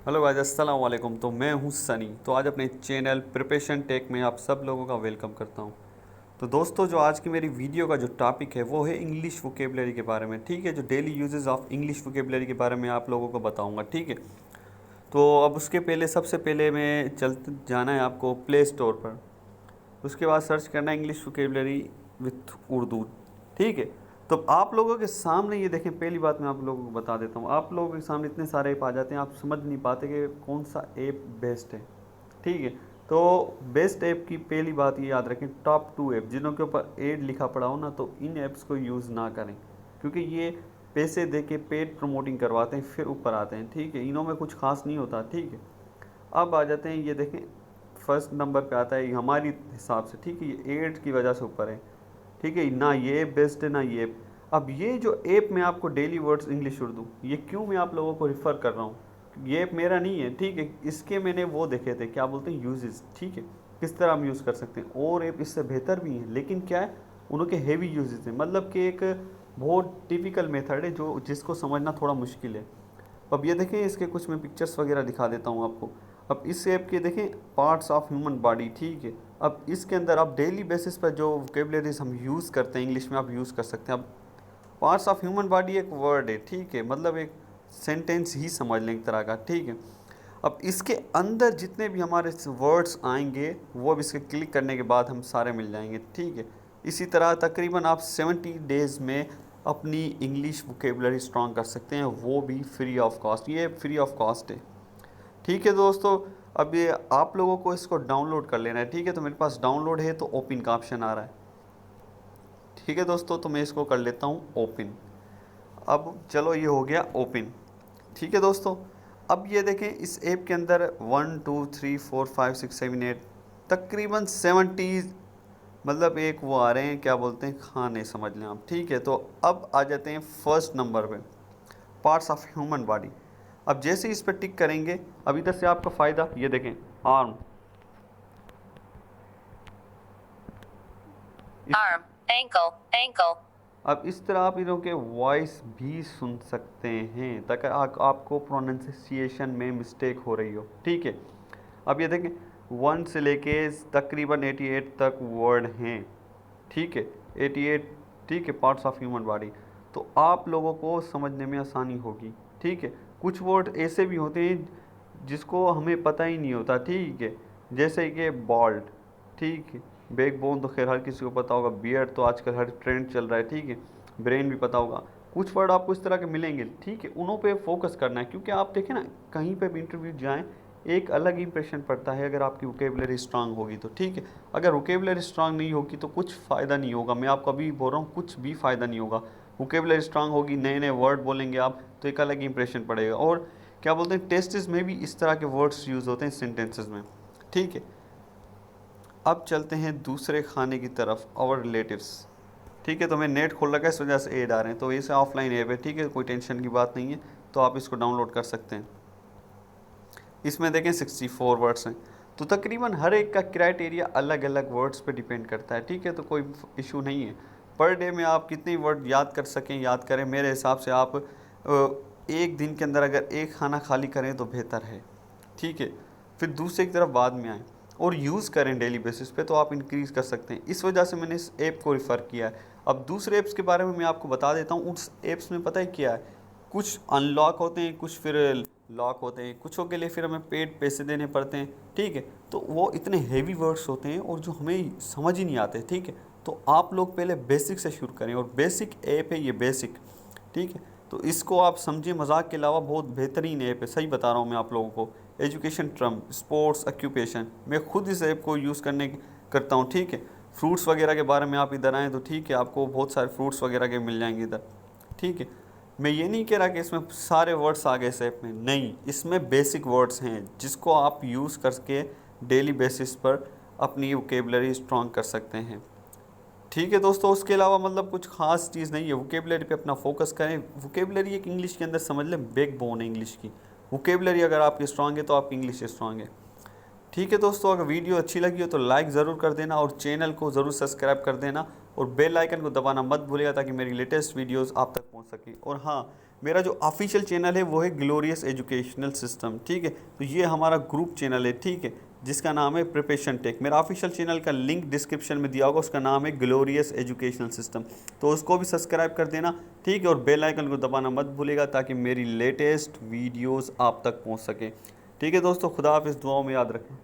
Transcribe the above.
Hello guys, अस्सलाम वालेकुम। तो मैं हूं सनी। तो आज अपने चैनल प्रिपरेशन टेक में आप सब लोगों का वेलकम करता हूं। तो दोस्तों, जो आज की मेरी वीडियो का जो टॉपिक है वो है इंग्लिश वोकेबलरी के बारे में। ठीक है, जो daily uses of English vocabulary के बारे में आप लोगों को बताऊंगा। ठीक है, तो अब उसके पहले सबसे पहले मैं चलते जाना है आपको प्ले स्टोर पर। उसके बाद सर्च करना है इंग्लिश वोकेबलरी विथ उर्दू। ठीक है, तो आप लोगों के सामने ये देखें, पहली बात मैं आप लोगों को बता देता हूँ। आप लोगों के सामने इतने सारे ऐप आ जाते हैं, आप समझ नहीं पाते कि कौन सा ऐप बेस्ट है। ठीक है, तो बेस्ट ऐप की पहली बात ये याद रखें, टॉप 2 ऐप जिनों के ऊपर एड लिखा पड़ा हो ना, तो इन ऐप्स को यूज़ ना करें, क्योंकि ये पैसे दे के पेड प्रमोटिंग करवाते हैं फिर ऊपर आते हैं। ठीक है, इनों में कुछ खास नहीं होता। ठीक है, अब आ जाते हैं, ये देखें फर्स्ट नंबर पे आता है हमारी हिसाब से। ठीक है, ये एड की वजह से ऊपर है। ठीक है, ना ये बेस्ट है ना ये ऐप। अब ये जो ऐप मैं आपको डेली वर्ड्स इंग्लिश उर्दू, ये क्यों मैं आप लोगों को रिफ़र कर रहा हूँ, ये ऐप मेरा नहीं है। ठीक है, इसके मैंने वो देखे थे, क्या बोलते हैं, यूजेस। ठीक है, किस तरह हम यूज़ कर सकते हैं, और ऐप इससे बेहतर भी हैं, लेकिन क्या है, उनके हेवी यूजेस हैं। मतलब कि एक बहुत टिपिकल मेथड है जो जिसको समझना थोड़ा मुश्किल है। अब ये देखें, इसके कुछ मैं पिक्चर्स वगैरह दिखा देता हूँ आपको। अब इस ऐप के देखें पार्ट्स ऑफ ह्यूमन बॉडी। ठीक है, अब इसके अंदर आप डेली बेसिस पर जो वोकेबलरीज हम यूज़ करते हैं इंग्लिश में, आप यूज़ कर सकते हैं। अब पार्ट्स ऑफ ह्यूमन बॉडी एक वर्ड है। ठीक है, मतलब एक सेंटेंस ही समझ लें एक तरह का। ठीक है, अब इसके अंदर जितने भी हमारे वर्ड्स आएंगे वो अब इसके क्लिक करने के बाद हम सारे मिल जाएंगे। ठीक है, इसी तरह तकरीबन आप 70 डेज़ में अपनी इंग्लिश वोकेबलरी स्ट्रॉन्ग कर सकते हैं, वो भी फ्री ऑफ कॉस्ट। ये फ्री ऑफ कॉस्ट है। ठीक है दोस्तों, अब ये आप लोगों को इसको डाउनलोड कर लेना है। ठीक है, तो मेरे पास डाउनलोड है, तो ओपन का ऑप्शन आ रहा है। ठीक है दोस्तों, तो मैं इसको कर लेता हूँ ओपन। अब चलो, ये हो गया ओपन। ठीक है दोस्तों, अब ये देखें इस ऐप के अंदर 1 2 3 4 5 6 7 8 तकरीबन 70, मतलब एक वो आ रहे हैं, क्या बोलते हैं, खाने समझ लें आप। ठीक है, तो अब आ जाते हैं फर्स्ट नंबर पे, पार्ट्स ऑफ ह्यूमन बॉडी। अब जैसे ही इस पर टिक करेंगे, अब इधर से आपका फ़ायदा ये देखें, आर्म। arm, ankle, ankle, अब इस तरह आप इनों के वॉइस भी सुन सकते हैं, ताकि आपको प्रोनाउंसिएशन में मिस्टेक हो रही हो। ठीक है, अब ये देखें 1 से लेके तकरीबन 88 तक वर्ड हैं। ठीक है, 88। ठीक है, पार्ट्स ऑफ ह्यूमन बॉडी, तो आप लोगों को समझने में आसानी होगी। ठीक है, कुछ वर्ड ऐसे भी होते हैं जिसको हमें पता ही नहीं होता। ठीक है, जैसे कि बॉल्ड। ठीक है, बैकबोन तो खैर हर किसी को पता होगा, बियर्ड तो आजकल हर ट्रेंड चल रहा है। ठीक है, ब्रेन भी पता होगा। कुछ वर्ड आपको इस तरह के मिलेंगे। ठीक है, उन्हों पे फोकस करना है, क्योंकि आप देखें ना, कहीं पे भी इंटरव्यू जाएं, एक अलग इंप्रेशन पड़ता है अगर आपकी वोकेबलरी स्ट्रांग होगी तो। ठीक है, अगर वोकेबलरी स्ट्रांग नहीं होगी तो कुछ फ़ायदा नहीं होगा। मैं आपको अभी बोल रहा हूँ, कुछ भी फ़ायदा नहीं होगा। वोकेबलरी स्ट्रांग होगी, नए नए वर्ड बोलेंगे आप, तो एक अलग इंप्रेशन पड़ेगा। और क्या बोलते हैं, टेस्ट्स में भी इस तरह के वर्ड्स यूज़ होते हैं सेंटेंसेस में। ठीक है, अब चलते हैं दूसरे खाने की तरफ, और रिलेटिव्स। ठीक है, तो मैं नेट खोल रखा है, इस वजह से ऐड आ रहे हैं, तो इसे ऑफलाइन ऐप है। ठीक है, कोई टेंशन की बात नहीं है, तो आप इसको डाउनलोड कर सकते हैं। इसमें देखें 64 वर्ड्स हैं, तो तकरीबन हर एक का क्राइटेरिया अलग अलग वर्ड्स पे डिपेंड करता है। ठीक है, तो कोई इशू नहीं है। पर डे में आप कितने वर्ड याद कर सकें याद करें। मेरे हिसाब से आप एक दिन के अंदर अगर एक खाना खाली करें तो बेहतर है। ठीक है, फिर दूसरे की तरफ बाद में आएँ और यूज़ करें डेली बेसिस पे, तो आप इंक्रीज़ कर सकते हैं। इस वजह से मैंने इस ऐप को रिफ़र किया है। अब दूसरे ऐप्स के बारे में मैं आपको बता देता हूँ। उस ऐप्स में पता है क्या है, कुछ अनलॉक होते हैं, कुछ फिर लॉक होते हैं, कुछों के लिए फिर हमें पेड पैसे देने पड़ते हैं। ठीक है, तो वो इतने हेवी वर्ड्स होते हैं और जो हमें समझ ही नहीं आते। ठीक है, तो आप लोग पहले बेसिक से शुरू करें, और बेसिक ऐप है ये, बेसिक। ठीक है, तो इसको आप समझें, मजाक के अलावा बहुत बेहतरीन ऐप है, सही बता रहा हूँ मैं आप लोगों को। एजुकेशन, ट्रम, स्पोर्ट्स, ऑक्यूपेशन, मैं खुद इस ऐप को यूज़ करता हूँ। ठीक है, फ्रूट्स वगैरह के बारे में आप इधर आएँ तो ठीक है, आपको बहुत सारे फ्रूट्स वगैरह के मिल जाएंगे इधर। ठीक है, मैं ये नहीं कह रहा कि इसमें सारे वर्ड्स आ गए इस ऐप में, नहीं, इसमें बेसिक वर्ड्स हैं जिसको आप यूज़ करके डेली बेसिस पर अपनी वोकेबलरी स्ट्रॉन्ग कर सकते हैं। ठीक है दोस्तों, उसके अलावा मतलब कुछ खास चीज़ नहीं है, वोकेबलरी पे अपना फोकस करें। वोकेबलरी एक इंग्लिश के अंदर समझ लें बैकबोन है इंग्लिश की। वोकेबलरी अगर आपकी स्ट्रांग है तो आपकी इंग्लिश स्ट्रांग है। ठीक है दोस्तों, अगर वीडियो अच्छी लगी हो तो लाइक ज़रूर कर देना, और चैनल को ज़रूर सब्सक्राइब कर देना, और बेल आइकन को दबाना मत भूलिएगा, ताकि मेरी लेटेस्ट वीडियोस आप तक पहुंच सके। और हाँ, मेरा जो ऑफिशियल चैनल है वो है ग्लोरियस एजुकेशनल सिस्टम, ठीक है। तो ये हमारा ग्रुप चैनल है, ठीक है, जिसका नाम है प्रिपरेशन टेक। मेरा ऑफिशियल चैनल का लिंक डिस्क्रिप्शन में दिया होगा, उसका नाम है ग्लोरियस एजुकेशनल सिस्टम, तो उसको भी सब्सक्राइब कर देना, ठीक है। और बेल आइकन को दबाना मत भूलेगा ताकि मेरी लेटेस्ट वीडियोस आप तक पहुंच सके, ठीक है दोस्तों। खुदा हाफिज़, दुआओं में याद रखें।